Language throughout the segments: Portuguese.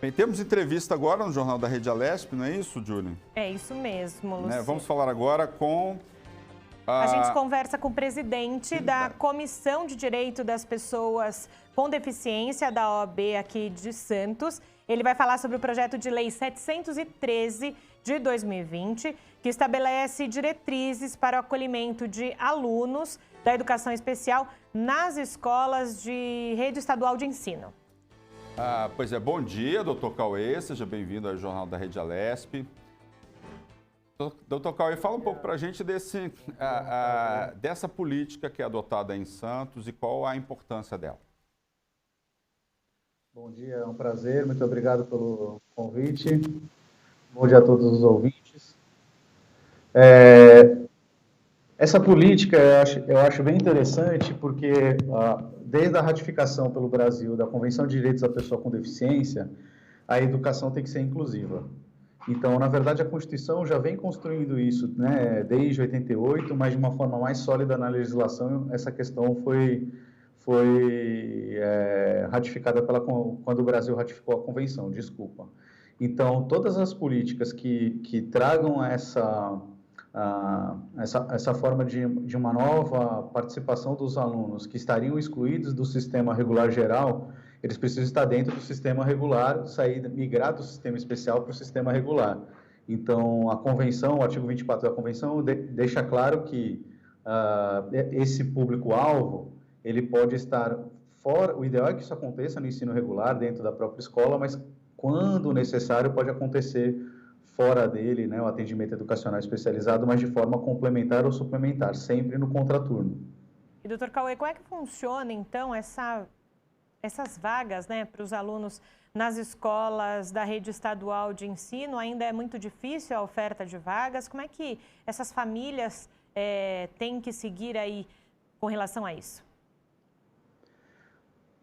Bem, temos entrevista agora no Jornal da Rede Alesp, não é isso, Júlia? É isso mesmo, Luciano. Vamos falar agora com... A gente conversa com o presidente da Comissão de Direito das Pessoas com Deficiência da OAB aqui de Santos. Ele vai falar sobre o projeto de lei 713 de 2020, que estabelece diretrizes para o acolhimento de alunos da educação especial nas escolas de rede estadual de ensino. Pois é, bom dia, doutor Cauê, seja bem-vindo ao Jornal da Rede Alesp. Doutor Cauê, fala um pouco para a gente dessa política que é adotada em Santos e qual a importância dela. Bom dia, é um prazer, muito obrigado pelo convite. Bom dia a todos os ouvintes. Essa política eu acho bem interessante porque desde a ratificação pelo Brasil da Convenção de Direitos da Pessoa com Deficiência, a educação tem que ser inclusiva. Então, na verdade, a Constituição já vem construindo isso, né, desde 88, mas de uma forma mais sólida na legislação, essa questão foi ratificada quando o Brasil ratificou a Convenção, desculpa. Então, todas as políticas que tragam essa forma de uma nova participação dos alunos que estariam excluídos do sistema regular geral, eles precisam estar dentro do sistema regular, migrar do sistema especial para o sistema regular. Então, a Convenção, o artigo 24 da Convenção, deixa claro que esse público-alvo, ele pode estar fora, o ideal é que isso aconteça no ensino regular, dentro da própria escola, mas quando necessário pode acontecer fora dele, né, o atendimento educacional especializado, mas de forma complementar ou suplementar, sempre no contraturno. E, doutor Cauê, como é que funciona, então, essas vagas, né, para os alunos nas escolas da rede estadual de ensino? Ainda é muito difícil a oferta de vagas. Como é que essas famílias têm que seguir aí com relação a isso?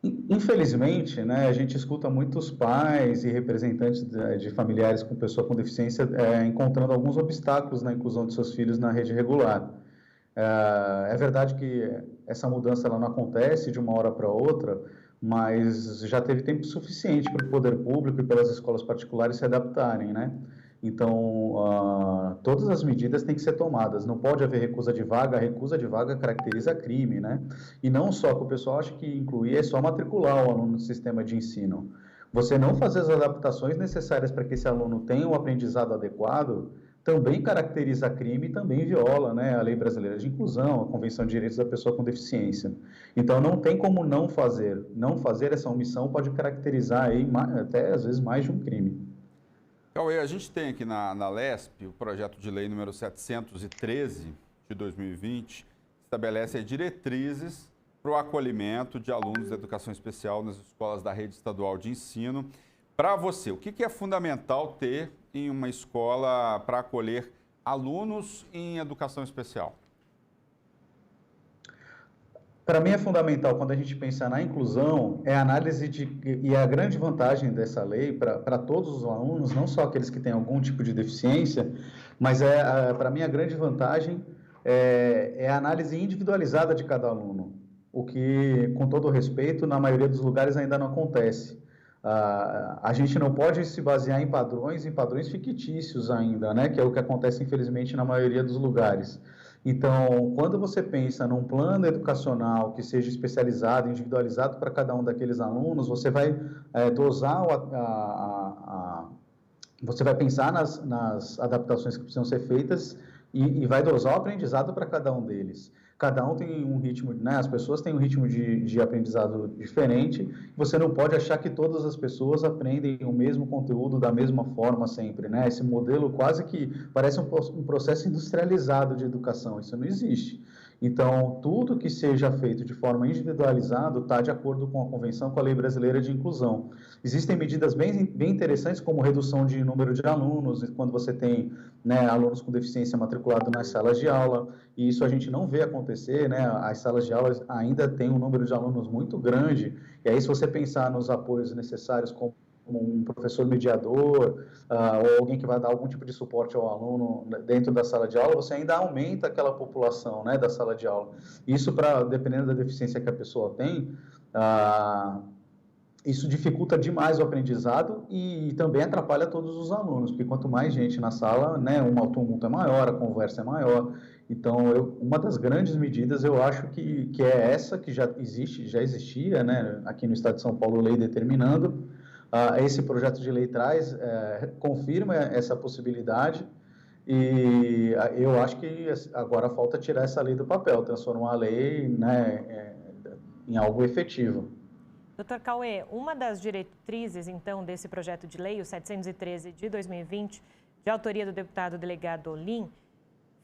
Infelizmente, né, a gente escuta muitos pais e representantes de familiares com pessoa com deficiência encontrando alguns obstáculos na inclusão de seus filhos na rede regular. É verdade que essa mudança ela não acontece de uma hora para outra, mas já teve tempo suficiente para o poder público e pelas escolas particulares se adaptarem, né? Então, todas as medidas têm que ser tomadas, não pode haver recusa de vaga, a recusa de vaga caracteriza crime, né? E não só que o pessoal acha que incluir é só matricular o aluno no sistema de ensino. Você não fazer as adaptações necessárias para que esse aluno tenha um aprendizado adequado, também caracteriza crime e também viola, né, a Lei Brasileira de Inclusão, a Convenção de Direitos da Pessoa com Deficiência. Então, não tem como não fazer. Não fazer essa omissão pode caracterizar aí, até, às vezes, mais de um crime. Cauê, a gente tem aqui na LESP o projeto de lei número 713 de 2020, estabelece diretrizes para o acolhimento de alunos da educação especial nas escolas da rede estadual de ensino. Para você, o que é fundamental ter em uma escola para acolher alunos em educação especial? Para mim é fundamental, quando a gente pensa na inclusão, a análise e a grande vantagem dessa lei para todos os alunos, não só aqueles que têm algum tipo de deficiência, mas para mim a grande vantagem é a análise individualizada de cada aluno, o que, com todo respeito, na maioria dos lugares ainda não acontece. A gente não pode se basear em padrões fictícios ainda, né? Que é o que acontece, infelizmente, na maioria dos lugares. Então, quando você pensa num plano educacional que seja especializado, individualizado para cada um daqueles alunos, você vai dosar, você vai pensar nas adaptações que precisam ser feitas e vai dosar o aprendizado para cada um deles. Cada um tem um ritmo, né? As pessoas têm um ritmo de aprendizado diferente. Você não pode achar que todas as pessoas aprendem o mesmo conteúdo da mesma forma sempre, né? Esse modelo quase que parece um processo industrializado de educação. Isso não existe. Então, tudo que seja feito de forma individualizada está de acordo com a Convenção, com a Lei Brasileira de Inclusão. Existem medidas bem interessantes, como redução de número de alunos, quando você tem, né, alunos com deficiência matriculados nas salas de aula, e isso a gente não vê acontecer, né? As salas de aula ainda têm um número de alunos muito grande, e aí se você pensar nos apoios necessários, como um professor mediador, ou alguém que vai dar algum tipo de suporte ao aluno dentro da sala de aula, você ainda aumenta aquela população, né, da sala de aula. Isso, dependendo da deficiência que a pessoa tem, isso dificulta demais o aprendizado e também atrapalha todos os alunos, porque quanto mais gente na sala, né, o tumulto é maior, a conversa é maior. Então, uma das grandes medidas, eu acho que é essa, que já existia, né, aqui no Estado de São Paulo, lei determinando. Esse projeto de lei confirma essa possibilidade, e eu acho que agora falta tirar essa lei do papel, transformar a lei, né, em algo efetivo. Doutor Cauê, uma das diretrizes, então, desse projeto de lei, o 713 de 2020, de autoria do deputado delegado Olim,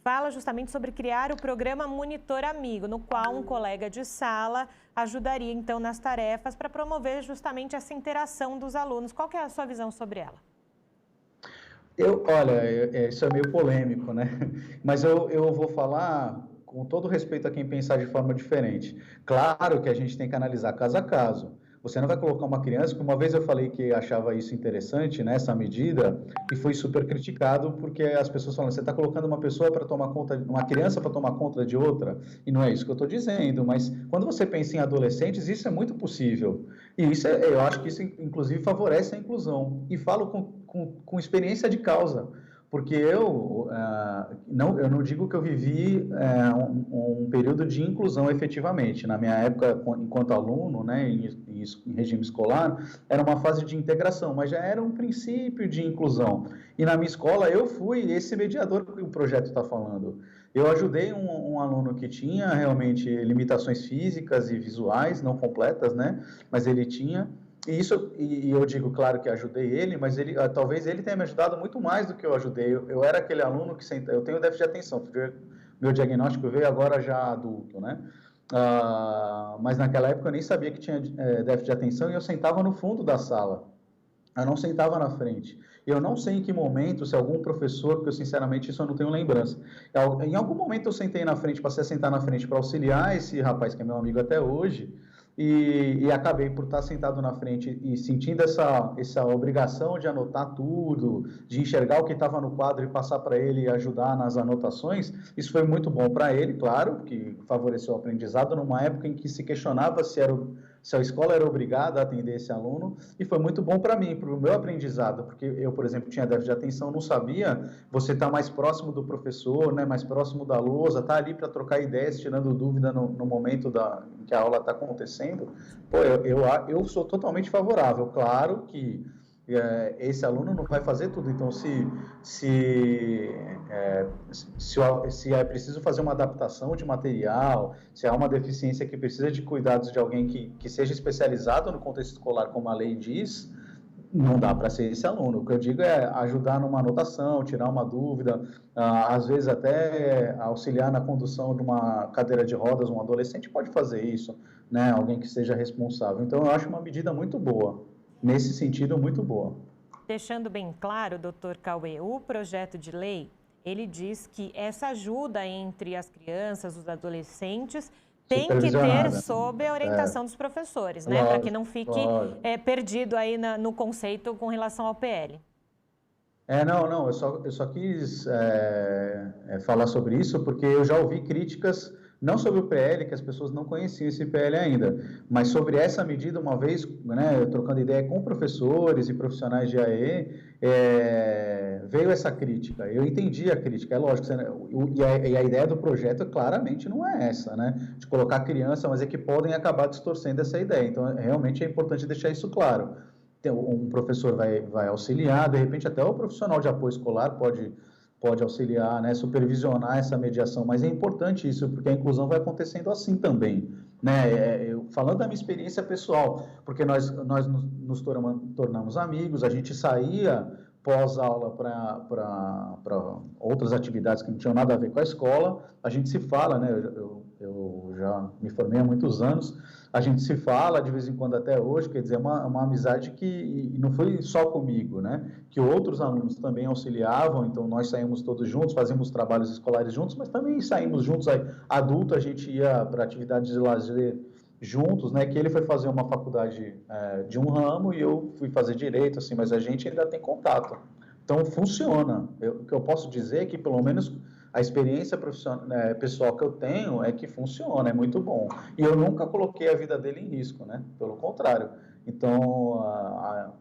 fala justamente sobre criar o programa Monitor Amigo, no qual um colega de sala ajudaria, então, nas tarefas para promover justamente essa interação dos alunos. Qual que é a sua visão sobre ela? Olha, isso é meio polêmico, né? Mas eu vou falar com todo respeito a quem pensar de forma diferente. Claro que a gente tem que analisar caso a caso. Você não vai colocar uma criança, que uma vez eu falei que achava isso interessante, né, essa medida, e foi super criticado, porque as pessoas falam, você está colocando uma pessoa para tomar conta, uma criança para tomar conta de outra, e não é isso que eu estou dizendo, mas quando você pensa em adolescentes, isso é muito possível. E isso eu acho que isso, inclusive, favorece a inclusão. E falo com experiência de causa, porque eu não digo que eu vivi um período de inclusão efetivamente. Na minha época, enquanto aluno, né, em regime escolar, era uma fase de integração, mas já era um princípio de inclusão. E na minha escola, eu fui esse mediador que o projeto está falando. Eu ajudei um aluno que tinha realmente limitações físicas e visuais, não completas, né, mas ele tinha. E eu digo, claro, que ajudei ele, mas talvez ele tenha me ajudado muito mais do que eu ajudei. Eu era aquele aluno que eu tenho déficit de atenção, porque meu diagnóstico veio agora já adulto, né? Mas naquela época eu nem sabia que tinha déficit de atenção e eu sentava no fundo da sala. Eu não sentava na frente. Eu não sei em que momento, se algum professor, porque eu sinceramente isso eu não tenho lembrança. Em algum momento eu sentei na frente, passei a sentar na frente para auxiliar esse rapaz que é meu amigo até hoje. E acabei por estar sentado na frente e sentindo essa obrigação de anotar tudo, de enxergar o que estava no quadro e passar para ele e ajudar nas anotações. Isso foi muito bom para ele, claro, que favoreceu o aprendizado numa época em que se questionava se a escola era obrigada a atender esse aluno, e foi muito bom para mim, para o meu aprendizado, porque eu, por exemplo, tinha déficit de atenção, não sabia, você está mais próximo do professor, né, mais próximo da lousa, está ali para trocar ideias, tirando dúvida no momento em que a aula está acontecendo. Pô, eu sou totalmente favorável. Claro que esse aluno não vai fazer tudo, então se é preciso fazer uma adaptação de material, se há uma deficiência que precisa de cuidados de alguém que seja especializado no contexto escolar, como a lei diz, não dá para ser esse aluno. O que eu digo é ajudar numa anotação, tirar uma dúvida, às vezes até auxiliar na condução de uma cadeira de rodas. Um adolescente pode fazer isso, né? Alguém que seja responsável. Então, eu acho uma medida muito boa, nesse sentido, muito boa. Deixando bem claro, doutor Cauê, o projeto de lei, ele diz que essa ajuda entre as crianças, os adolescentes, tem que ter sob a orientação dos professores, né? Para que não fique perdido aí no conceito com relação ao PL. Não, eu só quis falar sobre isso porque eu já ouvi críticas, não sobre o PL, que as pessoas não conheciam esse PL ainda, mas sobre essa medida, uma vez, né, trocando ideia com professores e profissionais de AE, veio essa crítica. Eu entendi a crítica, é lógico, e a ideia do projeto claramente não é essa, né, de colocar criança, mas é que podem acabar distorcendo essa ideia. Então, realmente é importante deixar isso claro. Um professor vai auxiliar, de repente até o profissional de apoio escolar pode auxiliar, né, supervisionar essa mediação, mas é importante isso, porque a inclusão vai acontecendo assim também, né? Falando da minha experiência pessoal, porque nós nos tornamos amigos, a gente saía pós-aula para outras atividades que não tinham nada a ver com a escola, a gente se fala, né? Eu já me formei há muitos anos, a gente se fala de vez em quando até hoje, quer dizer, uma amizade que não foi só comigo, né? Que outros alunos também auxiliavam, então nós saímos todos juntos, fazíamos trabalhos escolares juntos, mas também saímos juntos, aí, adulto a gente ia para atividades de lazer juntos, né? Que ele foi fazer uma faculdade de um ramo e eu fui fazer direito, assim, mas a gente ainda tem contato. Então funciona. O que eu posso dizer é que pelo menos a experiência pessoal que eu tenho é que funciona, é muito bom. E eu nunca coloquei a vida dele em risco, né? Pelo contrário, Então,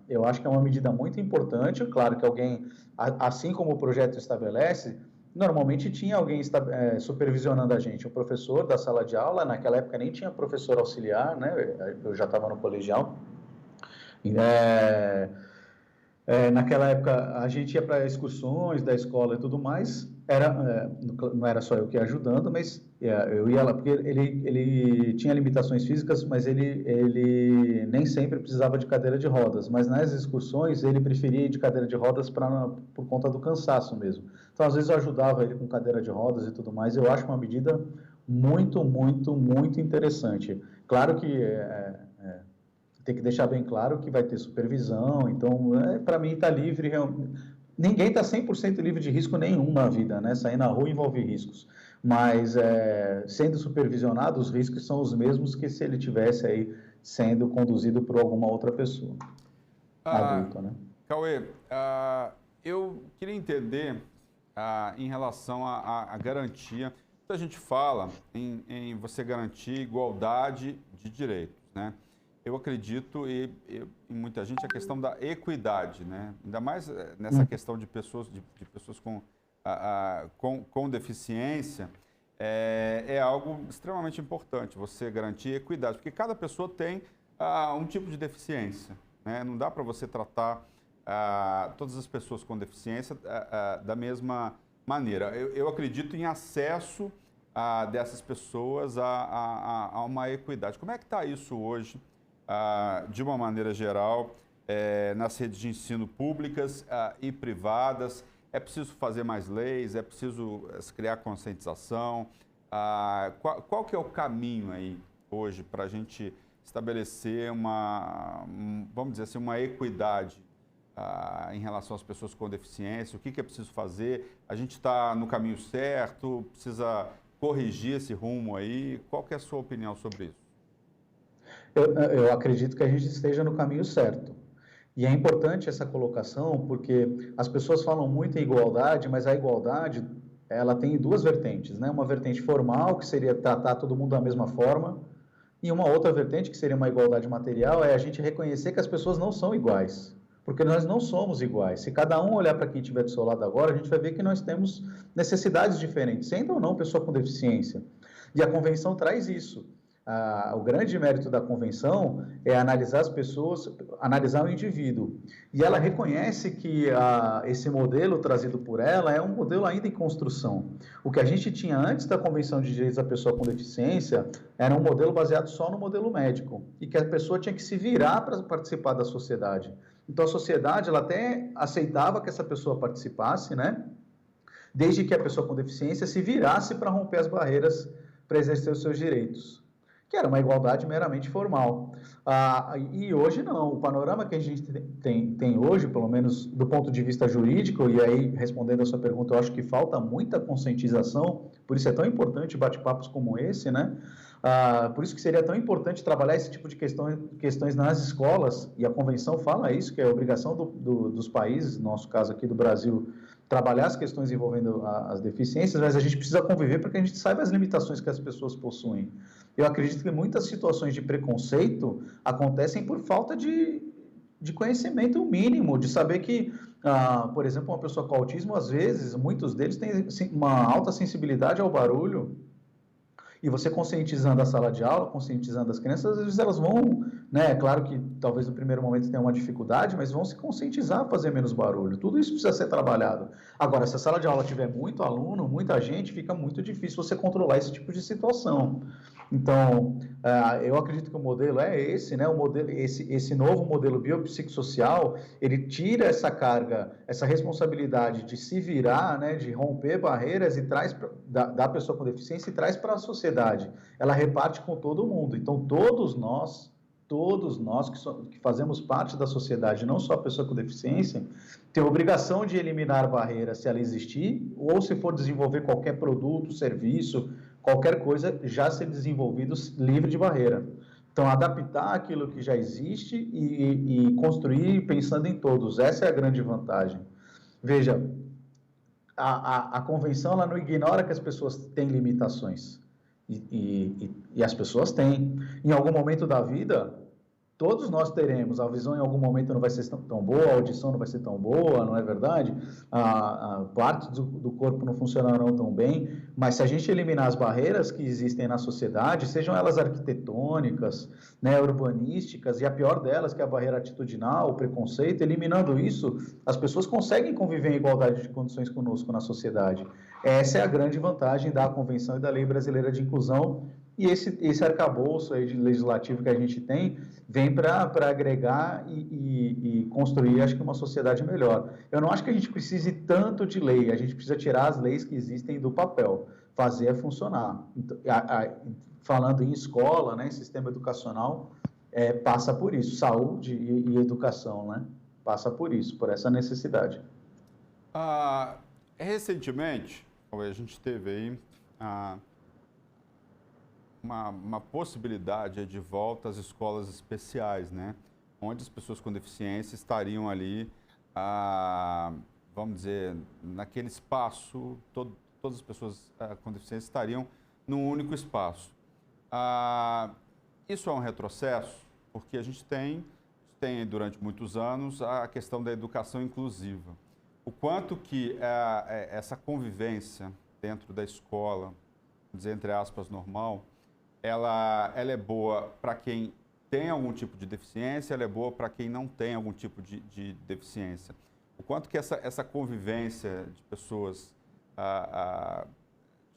eu acho que é uma medida muito importante. Claro que alguém, assim como o projeto estabelece, normalmente tinha alguém supervisionando a gente, um professor da sala de aula. Naquela época nem tinha professor auxiliar, né? Eu já estava no colegial. Naquela época a gente ia para excursões da escola e tudo mais, não era só eu que ia ajudando, mas eu ia lá, porque ele tinha limitações físicas, mas ele nem sempre precisava de cadeira de rodas, mas nas excursões ele preferia ir de cadeira de rodas por conta do cansaço mesmo. Então às vezes eu ajudava ele com cadeira de rodas e tudo mais. Eu acho uma medida muito, muito, muito interessante. Claro que tem que deixar bem claro que vai ter supervisão. Então, para mim, está livre. Ninguém está 100% livre de risco nenhum na vida, né? Sair na rua envolve riscos. Mas, sendo supervisionado, os riscos são os mesmos que se ele tivesse aí sendo conduzido por alguma outra pessoa, adulta, né? Cauê, eu queria entender em relação à garantia. Muita gente fala em você garantir igualdade de direitos, né? Eu acredito, e muita gente, a questão da equidade, né? Ainda mais nessa questão de pessoas, de pessoas com deficiência, é algo extremamente importante, você garantir equidade, porque cada pessoa tem um tipo de deficiência, né? Não dá para você tratar todas as pessoas com deficiência da mesma maneira. Eu acredito em acesso dessas pessoas a uma equidade. Como é que está isso hoje? De uma maneira geral, nas redes de ensino públicas e privadas? É preciso fazer mais leis? É preciso criar conscientização? Qual que é o caminho aí hoje para a gente estabelecer vamos dizer assim, uma equidade em relação às pessoas com deficiência? O que é preciso fazer? A gente está no caminho certo? Precisa corrigir esse rumo aí? Qual que é a sua opinião sobre isso? Eu acredito que a gente esteja no caminho certo. E é importante essa colocação, porque as pessoas falam muito em igualdade, mas a igualdade, ela tem duas vertentes, né? Uma vertente formal, que seria tratar todo mundo da mesma forma, e uma outra vertente, que seria uma igualdade material, é a gente reconhecer que as pessoas não são iguais, porque nós não somos iguais. Se cada um olhar para quem estiver do seu lado agora, a gente vai ver que nós temos necessidades diferentes, sendo ou não pessoa com deficiência. E a Convenção traz isso. O grande mérito da Convenção é analisar as pessoas, analisar o indivíduo. E ela reconhece que esse modelo trazido por ela é um modelo ainda em construção. O que a gente tinha antes da Convenção de Direitos da Pessoa com Deficiência era um modelo baseado só no modelo médico, e que a pessoa tinha que se virar para participar da sociedade. Então, a sociedade ela até aceitava que essa pessoa participasse, né? Desde que a pessoa com deficiência se virasse para romper as barreiras para exercer os seus direitos, que era uma igualdade meramente formal. E hoje não, o panorama que a gente tem hoje, pelo menos do ponto de vista jurídico, e aí respondendo a sua pergunta, eu acho que falta muita conscientização, por isso é tão importante bate-papos como esse, né? Por isso que seria tão importante trabalhar esse tipo de questões nas escolas, e a Convenção fala isso, que é a obrigação dos países, no nosso caso aqui do Brasil, trabalhar as questões envolvendo as deficiências, mas a gente precisa conviver para que a gente saiba as limitações que as pessoas possuem. Eu acredito que muitas situações de preconceito acontecem por falta de conhecimento mínimo, de saber que, por exemplo, uma pessoa com autismo, às vezes, muitos deles têm uma alta sensibilidade ao barulho. E você conscientizando a sala de aula, conscientizando as crianças, às vezes elas vão, né? Claro que talvez no primeiro momento tenha uma dificuldade, mas vão se conscientizar a fazer menos barulho. Tudo isso precisa ser trabalhado. Agora, se a sala de aula tiver muito aluno, muita gente, fica muito difícil você controlar esse tipo de situação. Então, eu acredito que o modelo é esse, né? Esse novo modelo biopsicossocial, ele tira essa carga, essa responsabilidade de se virar, né? De romper barreiras e traz da pessoa com deficiência e traz para a sociedade. Ela reparte com todo mundo. Então, todos nós que fazemos parte da sociedade, não só a pessoa com deficiência, tem a obrigação de eliminar barreiras se ela existir, ou se for desenvolver qualquer produto, serviço, qualquer coisa já ser desenvolvido livre de barreira. Então, adaptar aquilo que já existe e construir pensando em todos. Essa é a grande vantagem. Veja, a Convenção ela não ignora que as pessoas têm limitações. E as pessoas têm. Em algum momento da vida, Todos nós teremos, a visão em algum momento não vai ser tão boa, a audição não vai ser tão boa, não é verdade? A parte do corpo não funcionarão tão bem, mas se a gente eliminar as barreiras que existem na sociedade, sejam elas arquitetônicas, né, urbanísticas, e a pior delas, que é a barreira atitudinal, o preconceito, eliminando isso, as pessoas conseguem conviver em igualdade de condições conosco na sociedade. Essa é a grande vantagem da Convenção e da Lei Brasileira de Inclusão, e esse arcabouço aí de legislativo que a gente tem vem para agregar e construir, acho que, uma sociedade melhor. Eu não acho que a gente precise tanto de lei, a gente precisa tirar as leis que existem do papel, fazer funcionar. Então, falando em escola, né, em sistema educacional, passa por isso, saúde e educação, né, passa por isso, por essa necessidade. Recentemente, a gente teve aí uma possibilidade de volta às escolas especiais, né? Onde as pessoas com deficiência estariam ali, vamos dizer, naquele espaço, todas as pessoas com deficiência estariam num único espaço. Isso é um retrocesso, porque a gente tem durante muitos anos a questão da educação inclusiva. O quanto que essa convivência dentro da escola, vamos dizer, entre aspas, normal, ela é boa para quem tem algum tipo de deficiência, ela é boa para quem não tem algum tipo de deficiência. O quanto que essa convivência de pessoas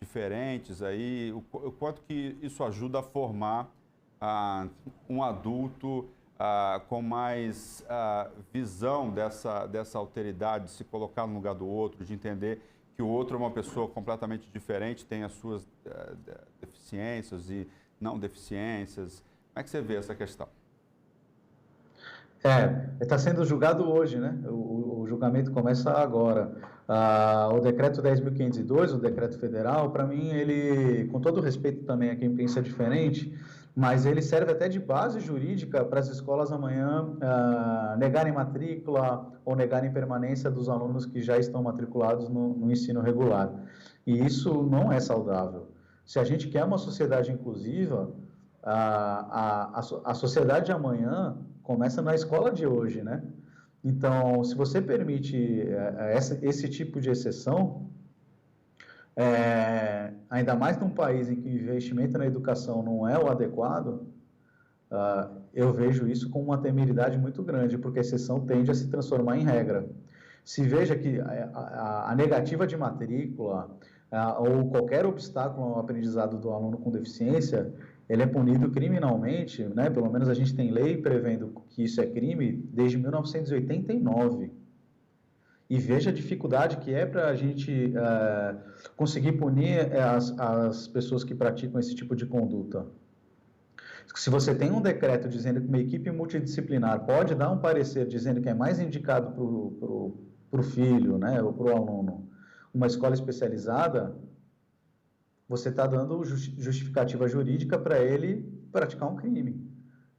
diferentes aí, o quanto que isso ajuda a formar um adulto com mais visão dessa alteridade, de se colocar no lugar do outro, de entender que o outro é uma pessoa completamente diferente, tem as suas deficiências e não deficiências. Como é que você vê essa questão? Está sendo julgado hoje, né? O julgamento começa agora. O decreto 10.502, o decreto federal, para mim, ele, com todo respeito também a quem pensa diferente, mas ele serve até de base jurídica para as escolas amanhã negarem matrícula ou negarem permanência dos alunos que já estão matriculados no ensino regular. E isso não é saudável. Se a gente quer uma sociedade inclusiva, a sociedade de amanhã começa na escola de hoje, né? Então, se você permite esse tipo de exceção, ainda mais num país em que o investimento na educação não é o adequado, eu vejo isso com uma temeridade muito grande, porque a exceção tende a se transformar em regra. Se veja que a negativa de matrícula ou qualquer obstáculo ao aprendizado do aluno com deficiência, ele é punido criminalmente, né? Pelo menos a gente tem lei prevendo que isso é crime desde 1989. E veja a dificuldade que é para a gente conseguir punir as pessoas que praticam esse tipo de conduta. Se você tem um decreto dizendo que uma equipe multidisciplinar pode dar um parecer dizendo que é mais indicado para o filho, né, ou para o aluno, uma escola especializada, você está dando justificativa jurídica para ele praticar um crime,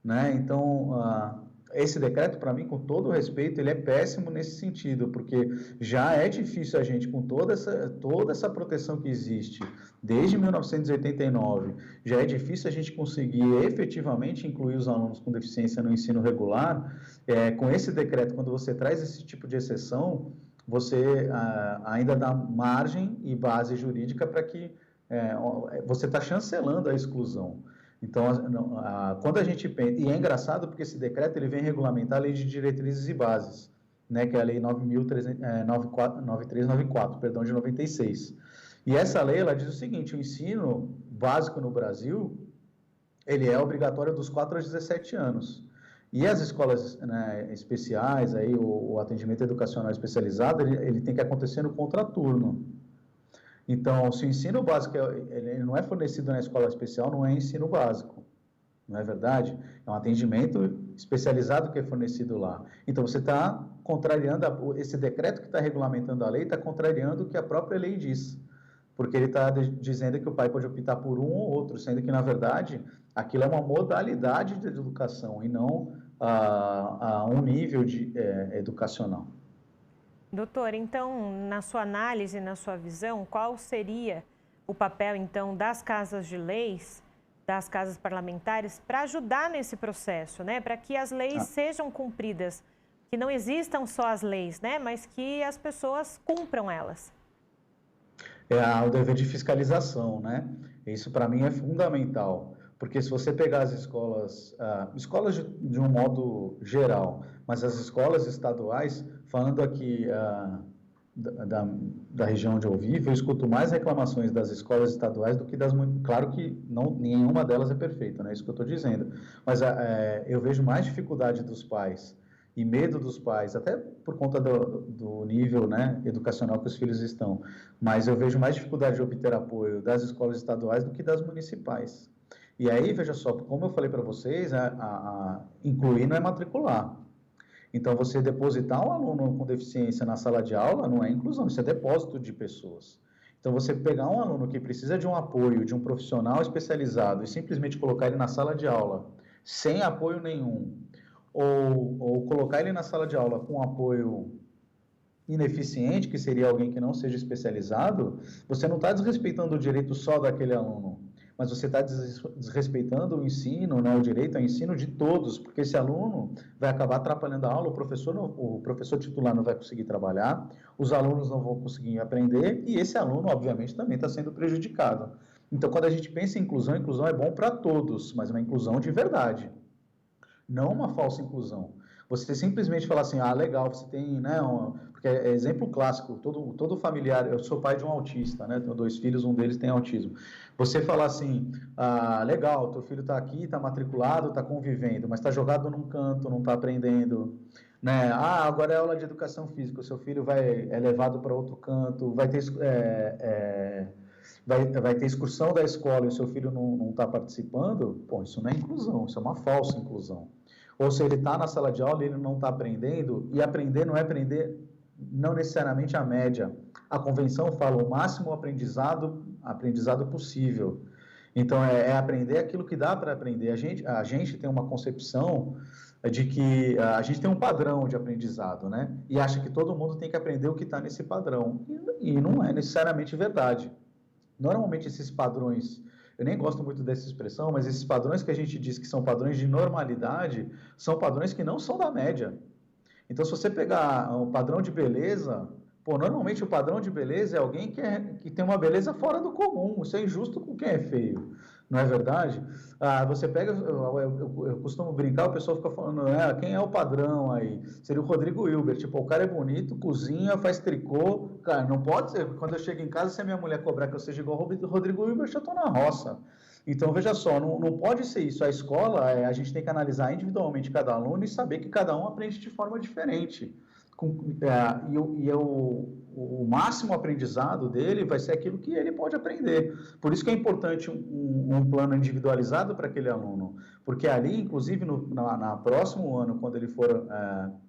né? Então, esse decreto, para mim, com todo o respeito, ele é péssimo nesse sentido, porque já é difícil a gente, com toda essa proteção que existe desde 1989, já é difícil a gente conseguir efetivamente incluir os alunos com deficiência no ensino regular. Com esse decreto, quando você traz esse tipo de exceção, você ainda dá margem e base jurídica para que você está chancelando a exclusão. Então, quando a gente pensa... E é engraçado porque esse decreto ele vem regulamentar a Lei de Diretrizes e Bases, né, que é a Lei 9394, de 96. E essa lei ela diz o seguinte: o ensino básico no Brasil ele é obrigatório dos 4 aos 17 anos. E as escolas, né, especiais, aí, o atendimento educacional especializado, ele tem que acontecer no contraturno. Então, se o ensino básico ele não é fornecido na escola especial, não é ensino básico, não é verdade? É um atendimento especializado que é fornecido lá. Então, você está contrariando, esse decreto que está regulamentando a lei está contrariando o que a própria lei diz, porque ele está dizendo que o pai pode optar por um ou outro, sendo que, na verdade, aquilo é uma modalidade de educação e não um nível educacional. Doutor, então, na sua análise, na sua visão, qual seria o papel, então, das casas de leis das casas parlamentares para ajudar nesse processo, né? Para que as leis sejam cumpridas, que não existam só as leis, né? Mas que as pessoas cumpram elas. É o dever de fiscalização, né? Isso para mim é fundamental, porque se você pegar as escolas, escolas de um modo geral, mas as escolas estaduais, falando aqui da região onde eu vivo, eu escuto mais reclamações das escolas estaduais do que das... Claro que nenhuma delas é perfeita, não é isso que eu estou dizendo, mas eu vejo mais dificuldade dos pais e medo dos pais, até por conta do nível, né, educacional que os filhos estão, mas eu vejo mais dificuldade de obter apoio das escolas estaduais do que das municipais. E aí, veja só, como eu falei para vocês, incluir não é matricular. Então, você depositar um aluno com deficiência na sala de aula não é inclusão, isso é depósito de pessoas. Então, você pegar um aluno que precisa de um apoio, de um profissional especializado e simplesmente colocar ele na sala de aula sem apoio nenhum, ou colocar ele na sala de aula com apoio ineficiente, que seria alguém que não seja especializado, você não está desrespeitando o direito só daquele aluno, mas você está desrespeitando o ensino, né, o direito ao ensino de todos, porque esse aluno vai acabar atrapalhando a aula, o professor titular não vai conseguir trabalhar, os alunos não vão conseguir aprender, e esse aluno, obviamente, também está sendo prejudicado. Então, quando a gente pensa em inclusão, inclusão é bom para todos, mas uma inclusão de verdade, não uma falsa inclusão. Você simplesmente falar assim, legal, você tem, né, porque é exemplo clássico, todo familiar, eu sou pai de um autista, né, tenho 2 filhos, um deles tem autismo. Você falar assim, legal, teu filho está aqui, está matriculado, está convivendo, mas está jogado num canto, não está aprendendo, né, agora é aula de educação física, o seu filho é levado para outro canto, vai ter excursão da escola e o seu filho não está participando, pô, isso não é inclusão, isso é uma falsa inclusão. Ou se ele está na sala de aula e ele não está aprendendo, e aprender não é aprender não necessariamente a média. A convenção fala o máximo aprendizado possível. Então, é aprender aquilo que dá para aprender. A gente tem uma concepção de que a gente tem um padrão de aprendizado, né? E acha que todo mundo tem que aprender o que está nesse padrão. E não é necessariamente verdade. Normalmente, esses padrões... Eu nem gosto muito dessa expressão, mas esses padrões que a gente diz que são padrões de normalidade, são padrões que não são da média. Então, se você pegar um padrão de beleza, normalmente o padrão de beleza é alguém que tem uma beleza fora do comum. Isso é injusto com quem é feio, não é verdade? Você pega, eu costumo brincar, o pessoal fica falando, quem é o padrão aí? Seria o Rodrigo Hilbert, o cara é bonito, cozinha, faz tricô, cara, não pode ser, quando eu chego em casa, se a minha mulher cobrar que eu seja igual ao Rodrigo Hilbert, eu estou na roça. Então, veja só, não pode ser isso. A escola, a gente tem que analisar individualmente cada aluno e saber que cada um aprende de forma diferente. O máximo aprendizado dele vai ser aquilo que ele pode aprender. Por isso que é importante um plano individualizado para aquele aluno, porque ali, inclusive, no próximo ano, quando ele for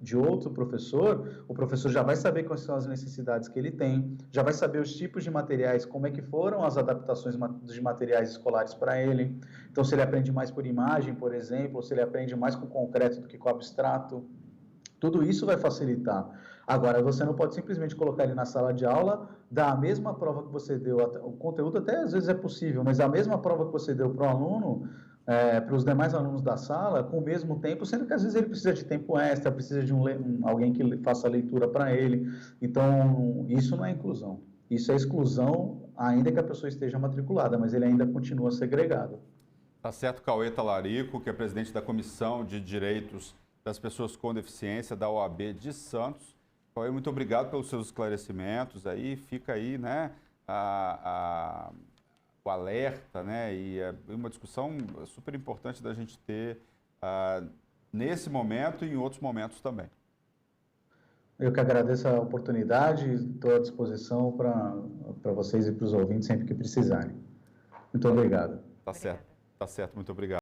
de outro professor, o professor já vai saber quais são as necessidades que ele tem, já vai saber os tipos de materiais, como é que foram as adaptações de materiais escolares para ele. Então, se ele aprende mais por imagem, por exemplo, ou se ele aprende mais com concreto do que com abstrato, tudo isso vai facilitar. Agora, você não pode simplesmente colocar ele na sala de aula, dar a mesma prova que você deu, o conteúdo até às vezes é possível, mas a mesma prova que você deu para o aluno, para os demais alunos da sala, com o mesmo tempo, sendo que às vezes ele precisa de tempo extra, precisa de alguém que faça a leitura para ele. Então, isso não é inclusão. Isso é exclusão, ainda que a pessoa esteja matriculada, mas ele ainda continua segregado. Tá certo, Cauê Talarico, que é presidente da Comissão de Direitos das Pessoas com Deficiência da OAB de Santos. Cauê, muito obrigado pelos seus esclarecimentos. Aí fica aí, né, o alerta, né, e uma discussão super importante da gente ter nesse momento e em outros momentos também. Eu que agradeço a oportunidade, estou à disposição para vocês e para os ouvintes sempre que precisarem. Muito obrigado. Tá certo, muito obrigado.